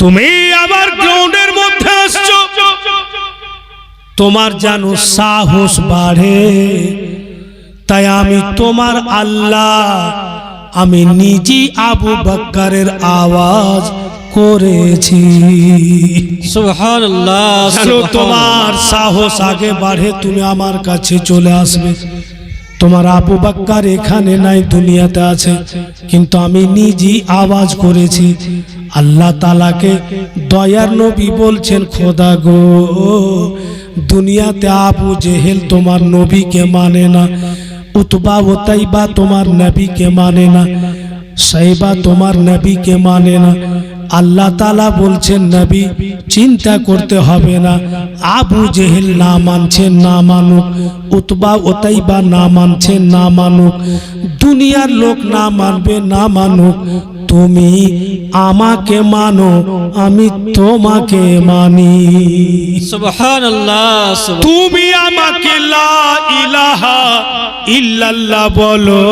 তুমি আবার গ্রাউন্ডের মধ্যে আসছো, তোমার যেন সাহস বাড়ে। তাই আমি তোমার আল্লাহ, আমি নিজে আবু বকরের আওয়াজ করেছি। সুবহানাল্লাহ। তোমার সাহস আগে বাড়ে, তুমি আমার কাছে চলে আসবে। তোমার আবু বকর এখানে নাই, দুনিয়াতে আছে, কিন্তু আমি নিজে আওয়াজ করেছি। আল্লাহ তাআলাকে দয়ার নবী বলছেন, খোদা গো, দুনিয়াতে আবু জেহেল তোমার নবীকে মানে না, উতবা উতাইবা তোমার নবীকে মানে না, সাইবা তোমার নবীকে মানে না। আল্লাহ তাআলা বলছেন, নবী চিন্তা করতে হবে না, আবু জেহেল না মানছে না মানুক, উতবা উতাইবা না মানছে না মানুক, দুনিয়ার লোক না মানবে না মানুক, তুমি আমাকে মানো, আমি তোমাকে মানি। সুবহানাল্লাহ। তুমি আমাকে লা ইলাহা ইল্লাল্লাহ বলো,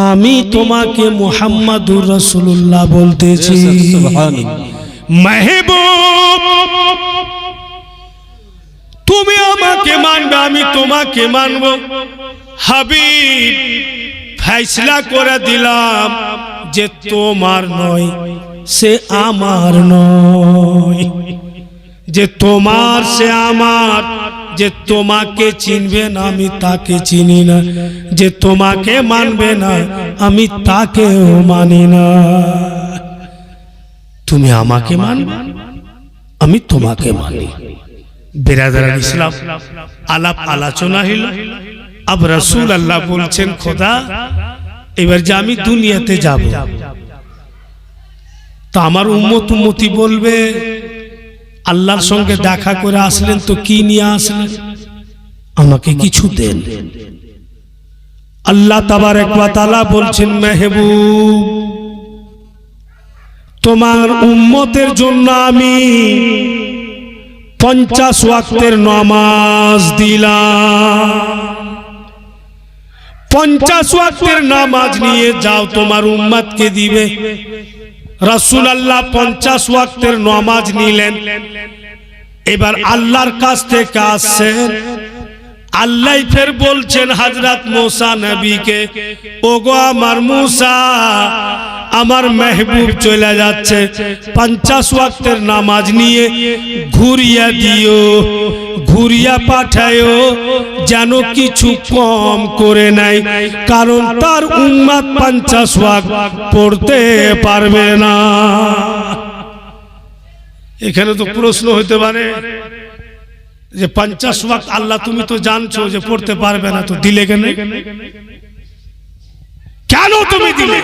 আমি তোমাকে মুহাম্মাদুর রাসূলুল্লাহ বলতেছি। মাহবুব, তুমি আমাকে মানবে, আমি তোমাকে মানব। হাবিব, ফয়সালা করে দিলাম যে তোমার নয়, সে আমার নয়, যে তোমার সে আমার, যে তোমাকে চিনবে না আমি তাকে চিনি না, যে তোমাকে মানবে না আমি তাকেও মানি না। তুমি আমাকে মানবে, আমি তোমাকে মানি। বিরাদরান ইসলাম, আলাপ আলোচনা হইল। আব রাসূল আল্লাহ বলছেন, খোদা এবার যে আমি দুনিয়াতে যাব, তো আমার উম্মত উম্মতি বলবে, আল্লাহর সঙ্গে দেখা করে আসলেন তো কি নিয়ে আসলেন, আমাকে কিছু দেন। আল্লাহ তাবারক ওয়া তাআলা বলছেন, মাহবুব, তোমার উম্মতের জন্য আমি 50 ওয়াক্তের নামাজ দিলাম। 50 ওয়াক্তের নামাজ নিয়ে যাও, তোমার উম্মতকে দিবে। রাসূলুল্লাহ 50 ওয়াক্তের নামাজ নিলেন। এবার আল্লাহর কাছ থেকে আসছেন, আল্লাহ ফের বলছেন হযরত মুসা নবীকে, ওগো আমার মুসা, আমার মেহবুব চলে যাচ্ছে, 50 ওয়াক্তের নামাজ নিয়ে ঘুরিয়া দিও, ঘুরিয়া পাঠায়ো, যেন কিছু কম করে নাই, কারণ তার উম্মত 50 ওয়াক্ত পড়তে পারবে না। এখানে তো প্রশ্ন হতে পারে যে 50 ওয়াক্ত আল্লাহ তুমি তো জানছো যে পড়তে পারবে না, তো দিলে কেন? কেন তুমি দিলে?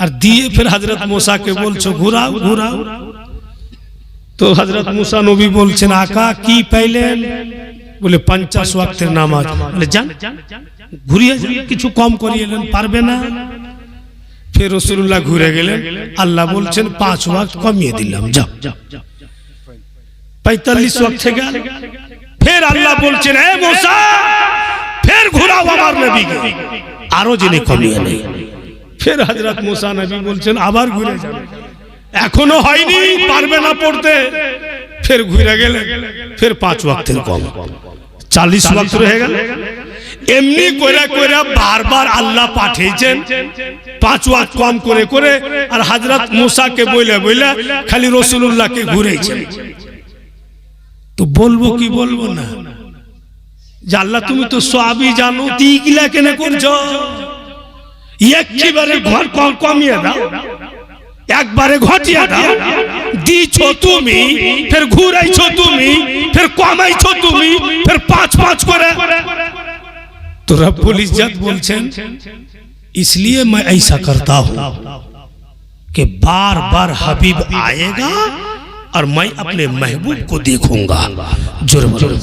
আর দিয়ে ফির হযরত মুসা কে বলছো ঘুরাও ঘুরাও। তো হযরত মুসা নবী বলছেন, আকা কি পাইলেন? বলে 50 ওয়াক্তের নামাজ। বলে যান ঘুরিয়ে যান, কিছু কম করিয়ে নেন, পারবে না। ফির রাসূলুল্লাহ ঘুরে গেলেন, আল্লাহ বলছেন 5 ওয়াক্ত কমিয়ে দিলাম, যাও। 45 ওয়াক্ত থেকে ফির আল্লাহ বলছেন, হে মুসা, ফির ঘুরাও আমার নবীকে, আরো জেনে কমিয়ে নেই। ফির হযরত মুসা নবী বলছেন, আবার ঘুরে যান, এখনো হয়নি, পারবে না পড়তে। ফির ঘুরে গেলে, ফির 5 ওয়াক্তের কম, 40 ওয়াক্ত রয়ে গেল। এমনি করে করে বারবার আল্লাহ পাঠিয়েছেন 5 ওয়াক্ত কম করে করে, আর হযরত মুসাকে বইলা বইলা খালি রাসূলুল্লাহকে ঘুরেছেন। তো বলবো কি বলবো না, যে আল্লাহ তুমি তো সবই জানো, তিগিলা কেন করছো? একবারে ঘর কমিয়ে দাও, একবারে ঘটিয়ে দাও। দিছো তুমি, ফির ঘুরাইছো তুমি, ফির কমাইছো তুমি, ফির 5 করে। तो रब्बुल इज्जत बोलছেন, इसलिए मैं ऐसा करता हूं कि बार बार हबीब आएगा और मैं अपने महबूब को देखूंगा।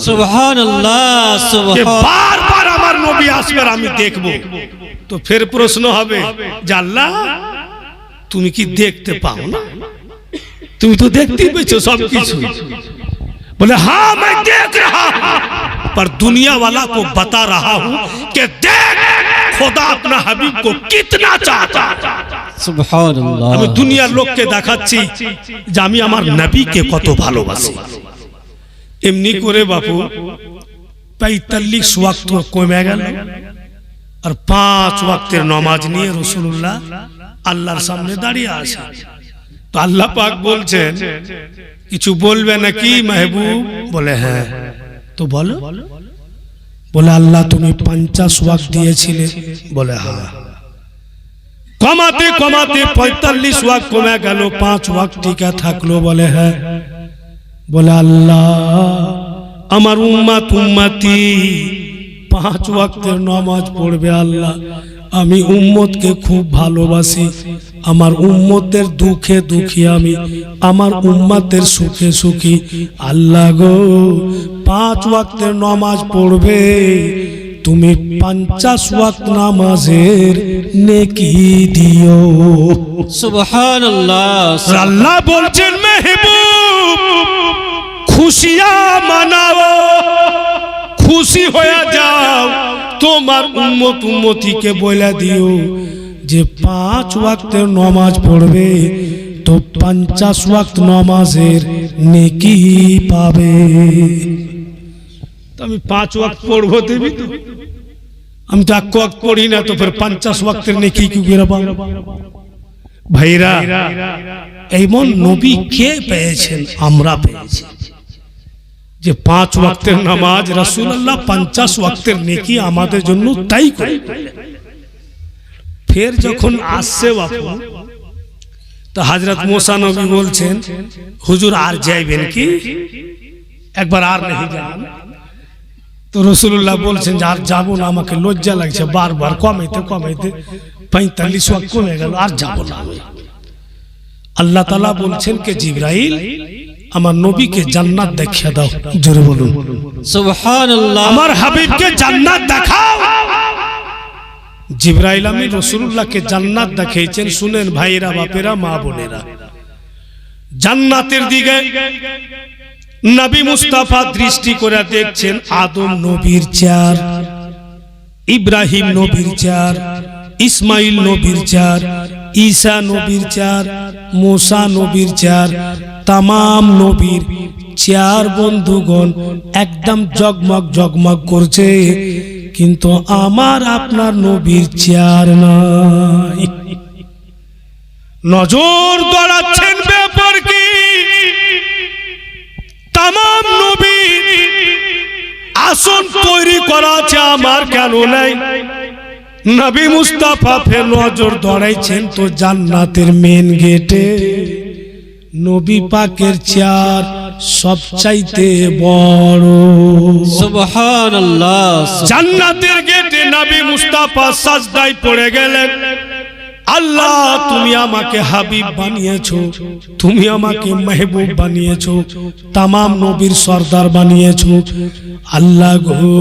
सुभान अल्लाह, कि बार बार আমার নবী আসবে, আমি দেখব। তো ফের প্রশ্ন হবে যে আল্লাহ তুমি কি দেখতে পাও না? তুমি তো দেখতেই পেছো সব কিছু। बोले हाँ मैं देख रहा हूं, पर दुनिया वाला को बता रहा हूं कि देख खुदा अपना हबीब को कितना चाहता। সুবহান আল্লাহ। আমি দুনিয়ার লোককে দেখাচ্ছি যে আমি আমার নবীকে কত ভালোবাসি। এমনি করে বাপু ৪৫ ওয়াক্ত কমে গেল আর ৫ ওয়াক্তের নামাজ নিয়ে রাসূলুল্লাহ আল্লাহর সামনে দাঁড়িয়ে আছে। তো আল্লাহ পাক বলছেন কিছু বলবে নাকি মাহবুব? বলে হ্যাঁ। তো বলো। বলে আল্লাহ তুমি ৫০ ওয়াক্ত দিয়েছিলে? বলে হ্যাঁ। কমাতে কমাতে ৪৫ ওয়াক্ত কমে গেল, ৫ ওয়াক্ত টিকা থাকলো? বলে হ্যাঁ। বলে আল্লাহ আমার উম্মতি ৫ ওয়াক্তের নামাজ পড়বে। আল্লাহ আমি উম্মতকে খুব ভালোবাসি, আমার উম্মতের দুঃখে দুঃখী আমি, আমার উম্মতের সুখে সুখী। আল্লাহ গো ৫ ওয়াক্তের নামাজ পড়বে, তুমি ৫০ ওয়াক্ত নামাজের নেকি দিও। সুবহানাল্লাহ। আল্লাহ বলছেন মেহবুব খুশিয়া মানাও, খুশি হয়ে যাও, তোমার উম্মত উম্মতিকে বলে দিও যে ৫ ওয়াক্তের নামাজ পড়বে তো ৫০ ওয়াক্ত নামাজের নেকি পাবে। আমি ৫ ওয়াক্ত পড়বো দেবি তো, আমি তো ১ ওয়াক্ত পড়ি না, তো ফের ৫০ ওয়াক্তের নেকি কি করে পাবো? ভাইরা এমন নবী কে পেয়েছেন? আমরা পেয়েছি যে ৫ ওয়াক্তের নামাজ রাসূলুল্লাহ ৫০ ওয়াক্তের নেকি আমাদের জন্য তাই করে। ফের যখন আসছে বাপু তো হযরত মুসা নবী বলছেন হুজুর আর যাইবেন কি? একবার আর नहीं যান। তো রাসূলুল্লাহ বলছেন যে আর যাব না, আমাকে লজ্জা লাগছে, বারবার কমাইতে কমাইতে ৪৫ ওয়াক্ত কমে গেল, আর যাব না। আল্লাহ তাআলা বলছেন কে জিবরাইল আমার নবীকে জান্নাত দেখিয়ে দাও। জোরে বলুন সুবহানাল্লাহ। আমার হাবিবকে জান্নাত দেখাও। জিবরাইল আমিন রাসূলুল্লাহকে জান্নাত দেখিয়েছেন। শুনেন ভাইরা বাপেরা মা বোনেরা, জান্নাতের দিকে নবী মুস্তাফা দৃষ্টি করে দেখছেন আদম নবীর চেয়ার, ইব্রাহিম নবীর চেয়ার, ইসমাইল নবীর চেয়ার, ঈসা নবীর চেয়ার, মুসা নবীর চেয়ার, तमाम নবীর চেয়ার বন্ধুগণ একদম জগমগ জগমগ করছে, কিন্তু আমার আপনার নবীর চেয়ার নাই। নজর গড়াচ্ছেন ব্যাপার কি? तमाम নবীর আসন তৈরি করা আছে, আমার কেন নাই? নবী মুস্তাফা ফের নজর দড়াইছেন তো জান্নাতের মেন গেটে নবী পাকের চেয়ার সবচাইতে বড়। সুবহানাল্লাহ। জান্নাতের গেটে নবী মুস্তাফা সাজদায় পড়ে গেলেন। আল্লাহ তুমি আমাকে হাবিব বানিয়েছো, তুমি আমাকে মেহবুব বানিয়েছো, तमाम নবীর সরদার বানিয়েছো। আল্লাহ গো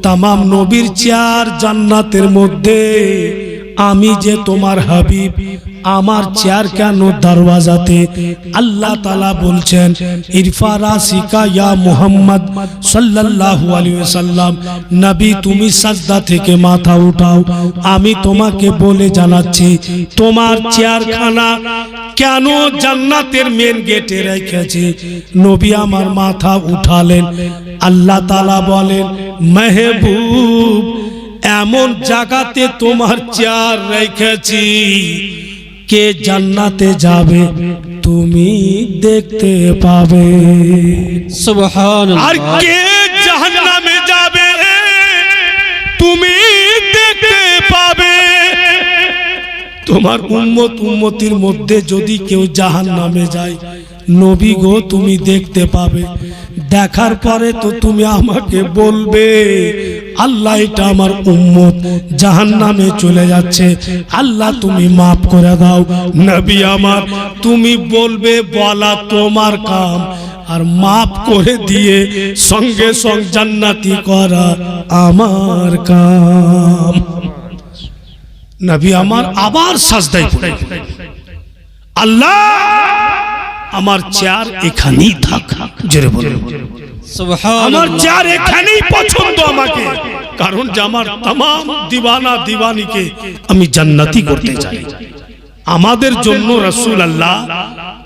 तमाम নবীর চেয়ার জান্নাতের মধ্যে, আমি যে তোমার হাবিব, আমার চেয়ার কেন দরওয়াজাতে? আল্লাহ তাআলা বলছেন ইরফা রাসিকা ইয়া মুহাম্মদ সাল্লাল্লাহু আলাইহি ওয়াসাল্লাম, নবী তুমি সাজদা থেকে মাথা উঠাও, আমি তোমাকে বলে জানাচ্ছি তোমার চেয়ারখানা কেন জান্নাতের মেন গেটে রেখেছি। নবী আমার মাথা উঠালেন। আল্লাহ তাআলা বলেন মেহবুব এমন জায়গাতে তোমার চেয়ার রেখেছি, কে জান্নাতে যাবে তুমি দেখতে পাবে, সুবহানাল্লাহ। আর কে জাহান্নামে যাবে তুমি দেখতে পাবে। তোমার উম্মত উম্মতির মধ্যে যদি কেউ জাহান্নামে যায়, নবী গো তুমি দেখতে পাবে। দেখার পরে তো তুমি আমাকে বলবে আল্লাহ এটা আমার উম্মত জাহান্নামে চলে যাচ্ছে, আল্লাহ তুমি মাফ করে দাও। নবী আমার তুমি বলবে, বলা তোমার কাম, আর মাফ করে দিয়ে সঙ্গে সঙ্গে জান্নাতি করা আমার কাম। নবী আমার আবার সাজদায় পড়ে, আল্লাহ আমার চেয়ার এখানেই থাক। জোরে বলুন সুবহানাল্লাহ। আমার চেয়ার এখানেই পছন্দ আমাকে। কারণ যে আমার तमाम দিওয়ানা দিওয়ানিকে আমি জান্নাতি করতে চাই। আমাদের জন্য রাসূলুল্লাহ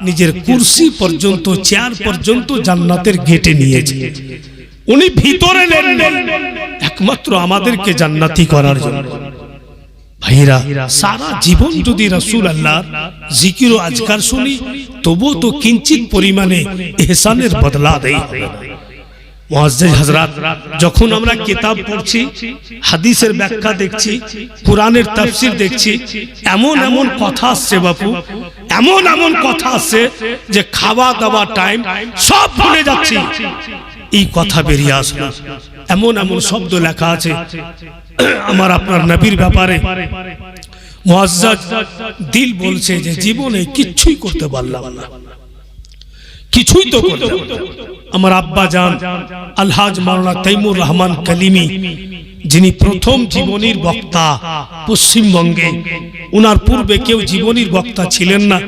নিজের কুরসি পর্যন্ত চেয়ার পর্যন্ত জান্নাতের গেটে নিয়েছে, উনি ভিতরে নেন একমাত্র আমাদেরকে জান্নাতি করার জন্য। ভাইরা সারা জীবন যদি রাসূলুল্লাহর জিকির ও আজকার শুনি তবু তো কিঞ্চিত পরিমাণে ইহসানের বদলা দেই হবে। মুআজ্জিজ হযরত, যখন আমরা কিতাব পড়ছি, হাদিসের ব্যাখ্যা দেখছি, কোরআনের তাফসীর দেখছি, এমন এমন কথা আসছে বাপু, এমন এমন কথা আসছে যে খাওয়া দাওয়া টাইম সব ভুলে যাচ্ছি, এই কথা বেরিয়ে আসলো। এমন এমন শব্দ লেখা আছে আমার আপনার নবীর ব্যাপারে, মুআজ্জাজ দিল বলছে যে জীবনে কিচ্ছুই করতে পারলাম না, কিছুই তো করলাম না। আমার আব্বা জান আলহাজ মাওলানা তাইমুর রহমান কালিমি, যিনি প্রথম জীবনীর বক্তা পশ্চিমবঙ্গে, উনার পূর্বে কেউ জীবনীর বক্তা ছিলেন না।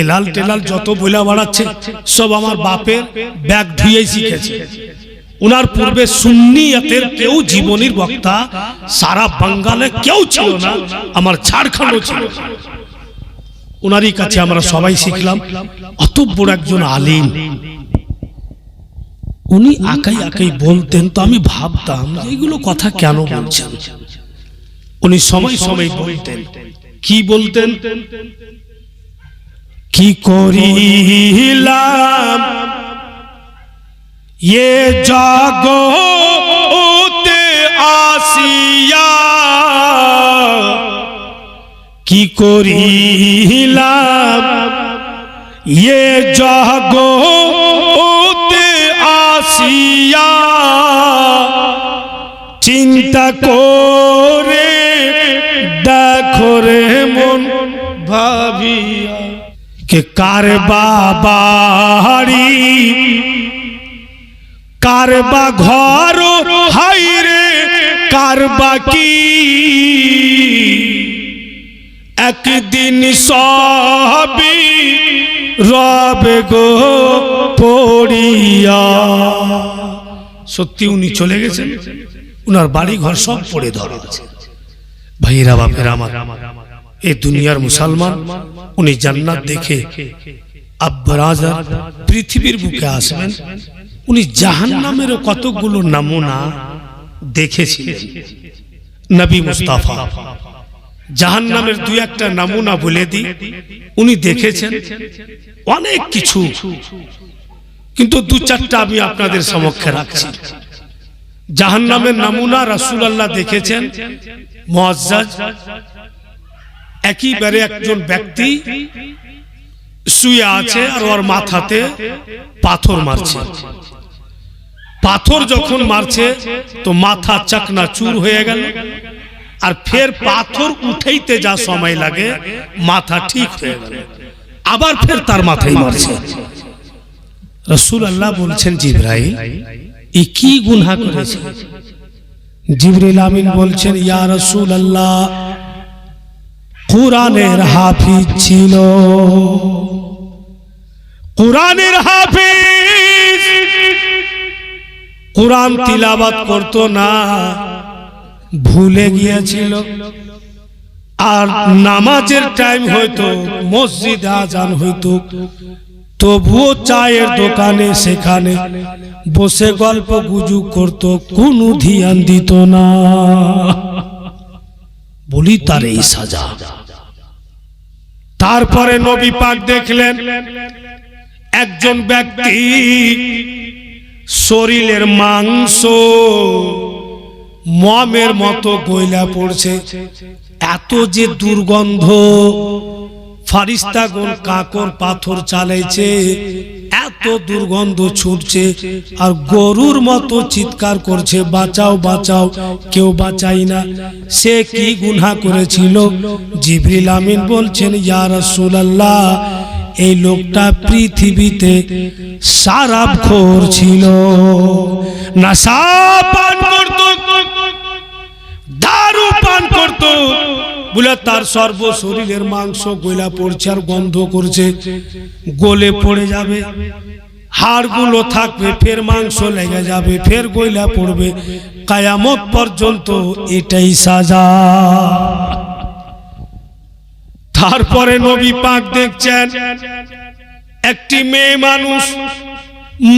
এলাল টেলাল যত বইলা বাড়াচ্ছে সব আমার বাপের ব্যাগ ধুয়েই শিখেছে। উনার পূর্বে সুন্নিয়তের কেউ জীবনীর বক্তা সারা বাঙ্গালে কেউ ছিল না, আমার ঝাড়খণ্ডও ছিল না। উনারই কাছে আমরা সবাই শিখলাম। অত বড় একজন আলিম, উনি আকাই আকাই বলতেন, তো আমি ভাবতাম এগুলো কথা কেন বলছেন। উনি সময় সময় বলতেন, কি বলতেন, কি করিলাম ये জগতে আসিয়া, কি করিলাম ये জগতে আসিয়া, চিন্তা করে দেখো রে মন ভাবিয়া, কে কার বাবাড়ি কারবা ঘর হাই রে কারবা কি, একদিন সবই রবে গো পড়িয়া। সত্যি উনি চলে গেছেন, উনার বাড়ি ঘর সব পড়ে ধরা আছে। ভাইরা বাপের আমার, এই দুনিয়ার মুসলমান, উনি জান্নাত দেখে আব্বারাজার পৃথিবীর বুকে আসবেন। উনি জাহান্নামেরও কতগুলো নমুনা দেখেছিলেন। নবী মুস্তাফা জাহান্নামের দুই একটা নমুনা বলে দিই, উনি দেখেছেন অনেক কিছু, কিন্তু দু চারটা আমি আপনাদের সমক্ষে রাখছি। জাহান্নামের নমুনা রাসূলুল্লাহ দেখেছেন। মুআজ্জাজ, একইবারে একজন ব্যক্তি শুয়ে আছে আর ওর মাথাতে পাথর মারছে। পাথর যখন মারছে তো মাথা চাকনা চুর হয়ে গেল, আর ফের পাথর উঠাইতে যা সময় লাগে মাথা ঠিক হয়ে গেল, আবার ফের তার মাথায় মারছে। রাসূলুল্লাহ বলছেন, জিবরাইল এই কি গুনাহ করেছে? জিবরিল আমিন বলছেন, ইয়া রাসূলুল্লাহ কুরআনের হাফিজ ছিল, কুরআনের হাফিজ, কুরআন তিলাওয়াত করতো না, ভুলে গিয়েছিল। আর নামাজের টাইম হয়তো, মসজিদে আজান হইতো, তবুও চায়ের দোকানে সেখানে বসে গল্প গুজব করতো, কোনো ধ্যান দিত না। বলি তার এই সাজা। তারপরে নবী পাক দেখলেন একজন ব্যক্তি শরীরের মাংস মমের মতো গইলা পড়ছে, এত যে দুর্গন্ধ, ফারিস্তাগণ কাকর পাথর চালাইছে, এত দুর্গন্ধ ছুটছে, আর গরুর মতো চিৎকার করছে, বাঁচাও বাঁচাও, কেউ বাঁচাই না। সে কি গুনাহ করেছিল? জিবরিল আমিন বলছেন, ইয়া রাসূলুল্লাহ এই লোকটা পৃথিবীতে শরাবখোর ছিল, নেশা পান করত, দারু পান করত, বলে তার সর্ব শরীরের মাংস গলা পড়ছে আর গন্ধ করছে, গলে পড়ে যাবে, হাড়গুলো থাকবে, ফের মাংস লেগে যাবে, ফের গলা পড়বে, কিয়ামত পর্যন্ত এটাই সাজা। তারপরে নবী পাক দেখছেন একটি মেয়ে মানুষ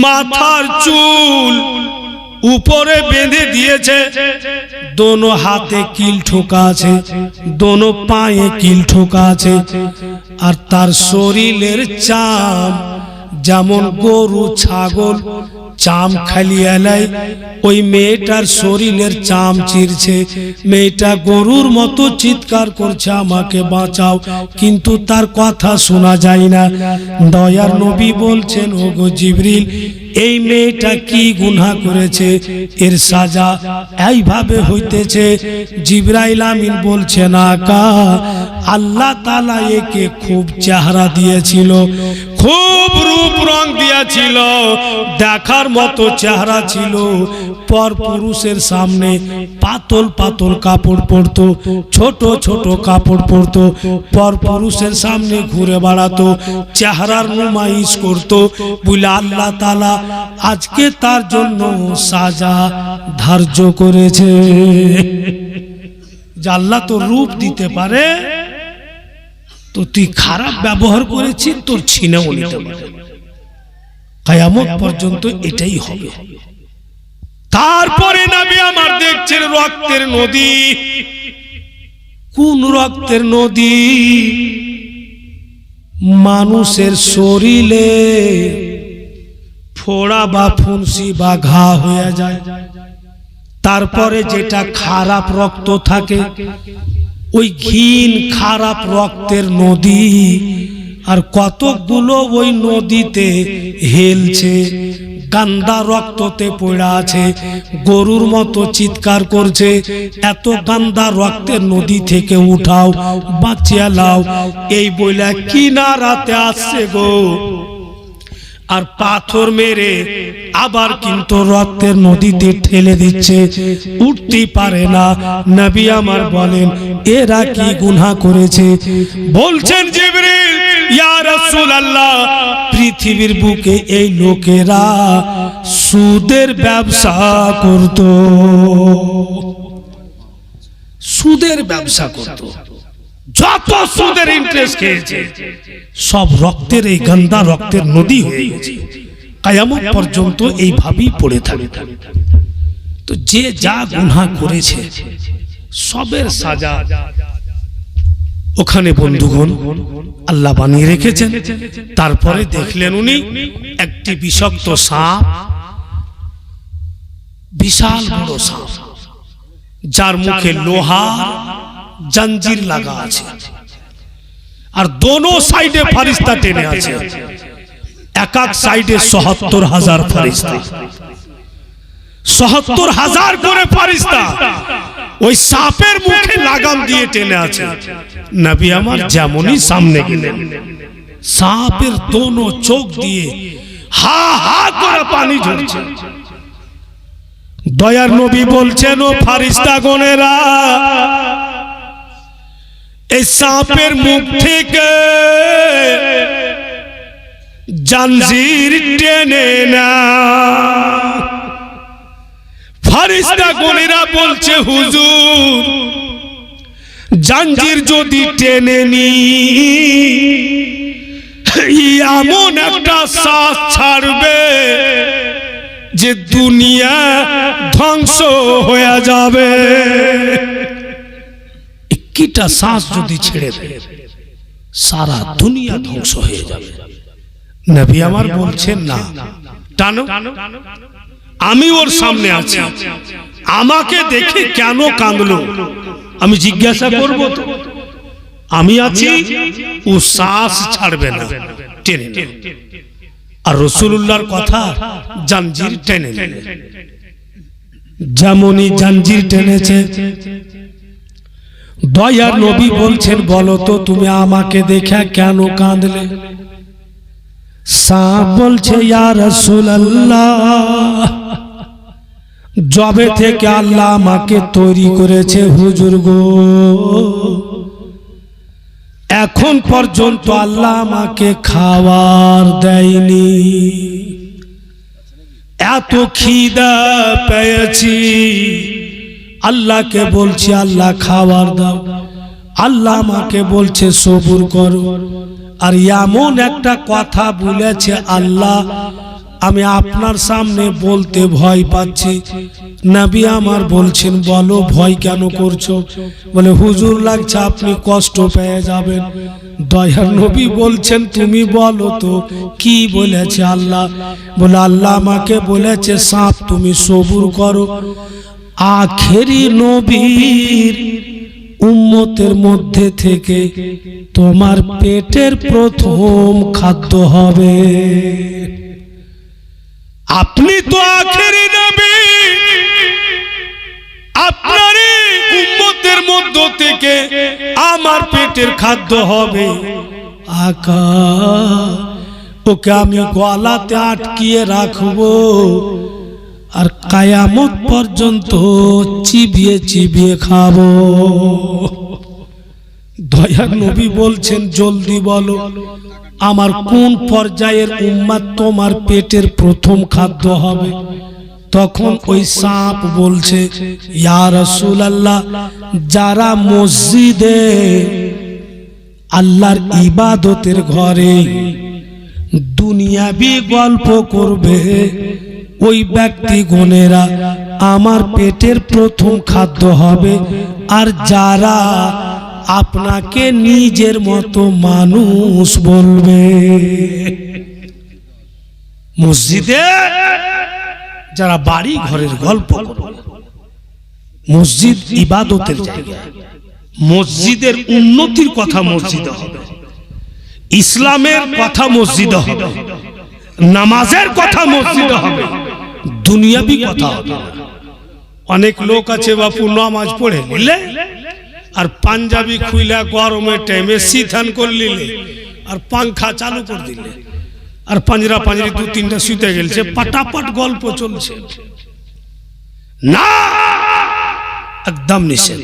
মাথার চুল উপরে বেঁধে দিয়েছে, দোনো হাতে কিল ঠোকা আছে, দোনো পায়ে কিল ঠোকা আছে, আর তার শরীরের চাম যেমন গরু ছাগল চাম খালি এলাই, ওই মেয়েটার শরীরের চাম চিরছে। মেয়েটা গরুর মতো চিৎকার করছে, আমাকে বাঁচাও, কিন্তু তার কথা শোনা যায় না। দয়ার নবী বলছেন, ওগো জিবরিল, এই মেয়েটা কি গুনাহ করেছে, এর সাজা এইভাবে হইতেছে। জিবরাইল আমিন বলছেন, আকা আল্লাহ তাআলা একে খুব চেহারা দিয়েছিল, খুব রূপ রং দিয়েছিল, দেখার মতো চেহারা ছিল। পর পুরুষের সামনে পাতল পাতল কাপড় পরতো, ছোট ছোট কাপড় পরতো, পর পুরুষের সামনে ঘুরে বেড়াতো, চেহারার নুমাইশ করতো। বলে আল্লাহ তাআলা আজকে তার জন্য সাজা ধার্য করেছে। যে আল্লাহ তো রূপ দিতে পারে, তো তুই খারাপ ব্যবহার করেছিস, তোর ছিনেও নিতে পারে। কিয়ামত পর্যন্ত এটাই হবে। তারপরে নবী আমার দেখছেন রক্তের নদী। কোন রক্তের নদী? মানুষের শরীরে ফোড়া বা ফুনসি বা ঘা হয়ে যায়, তারপরে যেটা খারাপ রক্ত থাকে, ওই ঘিন খারাপ রক্তের নদী, আর কতগুলো ওই নদীতে হেলছে, গান্দা রক্ততে পড়ে আছে, গরুর মতো চিৎকার করছে, এত গান্দা রক্তের নদী থেকে উঠাও, বাঁচিয়ে লাও। এই বইলা কিনারাতে আসছে গো, আর পাথর মেরে আবার কিন্তু রক্তের নদীতে ঠেলে দিচ্ছে, উঠতে পারে না। নবী আমার বলেন, এরা কি গুনাহ করেছে? বলছেন জিবরিল, ইয়া রাসূলুল্লাহ, পৃথিবীর বুকে এই লোকেরা সুদের ব্যবসা করত, সুদের ব্যবসা করত, যত সুদের ইন্টারেস্ট খেয়েছে সব রক্তের এই গন্ধা রক্তের নদী হয়ে গেছে। কিয়ামত পর্যন্ত এইভাবেই পড়ে থাকে। তো যে যা গুনাহ করেছে সবের সাজা ওখানে বন্ধুগণ আল্লাহ বানিয়ে রেখেছেন। তারপরে দেখলেন উনি একটি বিষাক্ত সাপ, বিশাল বড় সাপ, যার মুখে লোহা জঞ্জির লাগা আছে, আর দোনো সাইডে ফেরেশতা টেনে আছে, এক এক সাইডে ৭৭,০০০ ফেরেশতা, ৭৭,০০০ করে ফেরেশতা ওই সাপের মুখে লাগাম দিয়ে টেনে আছে। নবী আমার যেমনই সামনে গেলেন, সাপের দোনো চোখ দিয়ে হা হা করে পানি ঝরছে। দয়ার নবী বলছেন, ও ফেরেশতাগণেরা, এই সাপের মুখ থেকে জঞ্জির টেনে না। ফেরেশতাগণেরা বলছে, হুজুর, জঞ্জির যদি টেনে নি, এমন একটা শ্বাস ছাড়বে যে দুনিয়া ধ্বংস হয়ে যাবে। একটা শ্বাস যদি ছেড়ে দেয়, সারা দুনিয়া ধ্বংস হয়ে যাবে। নবী আমার বলছেন, না টানো। আমি ওর সামনে আছি, আমাকে দেখে কেন কাঁদলো আমি জিজ্ঞাসা করব তো? আমি আছি, ও শ্বাস ছাড়বে না, টেনে টেনে। আর রাসূলুল্লাহর কথা, জঞ্জির টেনে নেবে। যেমনই জঞ্জির টেনেছে, দয়ার নবী বলছেন, বলো তো তুমি আমাকে দেখে কেন কাঁদলে? সাপ বলছে, ইয়া রাসূলুল্লাহ, যবে থেকে আল্লাহ আমাকে তৈরি করেছে হুজুর গো, এখন পর্যন্ত আল্লাহ আমাকে খাবার দেয়নি, এত খিদা পেয়েছি, আল্লাহকে বলছি আল্লাহ খাবার দাও, আল্লাহ আমাকে বলছে সবুর করো। আর এমন একটা কথা বলেছে আল্লাহ, আমি আপনার সামনে বলতে ভয় পাচ্ছি। নবী আমার বলছেন, বলো ভয় কেন করছো? বলে হুজুর লাগছে আপনি কষ্ট পেয়ে যাবেন। দয়ার নবী বলছেন, তুমি বলো তো কি বলেছে আল্লাহ? বলে আল্লাহ আমাকে বলেছে সাপ তুমি সবুর করো। আখেরি নবীর উম্মতের মধ্যে থেকে তোমার পেটের প্রথম খাদ্য হবে। আপনি তো আখেরি নবী, আপনারই উম্মতের মধ্য থেকে আমার পেটের খাদ্য হবে। আকা ওকে আমি গলাতে আটকিয়ে রাখবো আর কায়ামত পর্যন্ত চিবিয়ে চিবিয়ে খাবো। দয়ার নবী বলছেন, জলদি বলো আমার কোন পর্যায়ের উম্মত তোমার পেটের প্রথম খাদ্য হবে? তখন ওই সাপ বলছে, ইয়া রাসূলুল্লাহ, যারা মসজিদে আল্লাহর ইবাদতের ঘরে দুনিয়াবি গল্প করবে, ওই ব্যক্তিগণেরা আমার পেটের প্রথম খাদ্য হবে। আর যারা আপনাকে নিজের মতো মানুষ বলবে। মসজিদে যারা বাড়ি ঘরের গল্প করবে, মসজিদ ইবাদতের জায়গা, মসজিদের উন্নতির কথা মসজিদে হবে, ইসলামের কথা মসজিদে হবে, নামাজের কথা মসজিদে হবে, দুনিয়াবি কথা হবে। অনেক লোক আছে বাপু নামাজ পড়ে নিলে আর পাঞ্জাবি খুইলা গরমের টাইমে সিথান করে নিলে আর পাংখা চালু করে দিলে আর পাঞ্জরা পাঞ্জরি দু তিনটা শুতে গেলছে, পাটাপাট গল্প চলছে। না, একদম নিষেধ।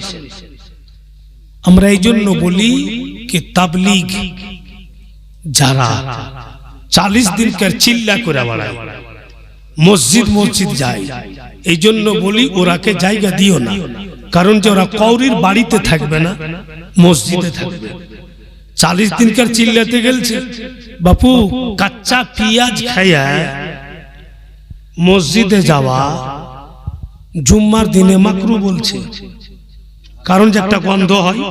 আমরা এই জন্য বলি কি তাবলীগ যারা 40 দিনকার চিল্লা করে বেড়ায়, মসজিদ মসজিদ যায়, এই জন্য বলি ওরাকে জায়গা দিও না। কারণ যে ওরা কৌরির বাড়িতে থাকবে না, মসজিদে থাকবে। 40 দিনকার চিল্লাতে গেলছে বাপু, কাঁচা পেঁয়াজ খাইয়া মসজিদে যাওয়া জুম্মার দিনে মাকরু বলছে, কারণ যে একটা গন্ধ হয়।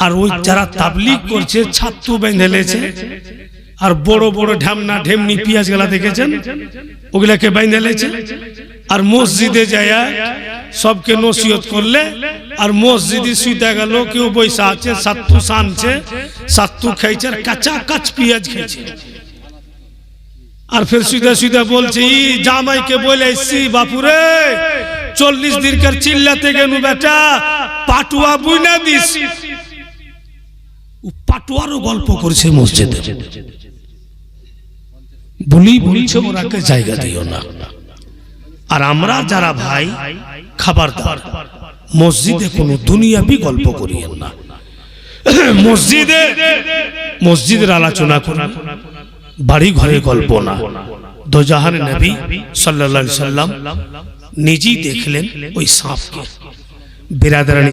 আর ওই যারা তাবলীগ করছে ছাত্র বেঁধে লেছে আর বড় বড় ঢামনা ঢেমনি পেঁয়াজ গেলা দেখেছেন, ওগুলাকে বেঁধে লেছে আর মসজিদে যায় সবকে নসিহত করলে আর মসজিদে শুইতে গেল, কেউ বৈশা আছে, সাত্তু সানছে, সাত্তু খাইছে আর কাঁচা কাচ পেঁয়াজ খাইছে। আর ফের শুইতে শুইতে বলছে, ই জামাইকে বলে এসছি বাপুরে 40 দিনকার চিল্লাতে গেলু বেটা, পাটুয়া বুইনা দিস। পাটুয়ারও গল্প করছে মসজিদে। বলছে ওরাকে জায়গা দিও না। আর আমরা যারা ভাই খাবারদার, মসজিদে কোনো দুনিয়াবি গল্প করিয়েন না। মসজিদের আলোচনা করুন, বাড়ি ঘরে গল্প না। দোজাহান নবী সাল্লাল্লাহু আলাইহি সাল্লাম নিজেই দেখলেন ওই সাপকে। বিরাদরানি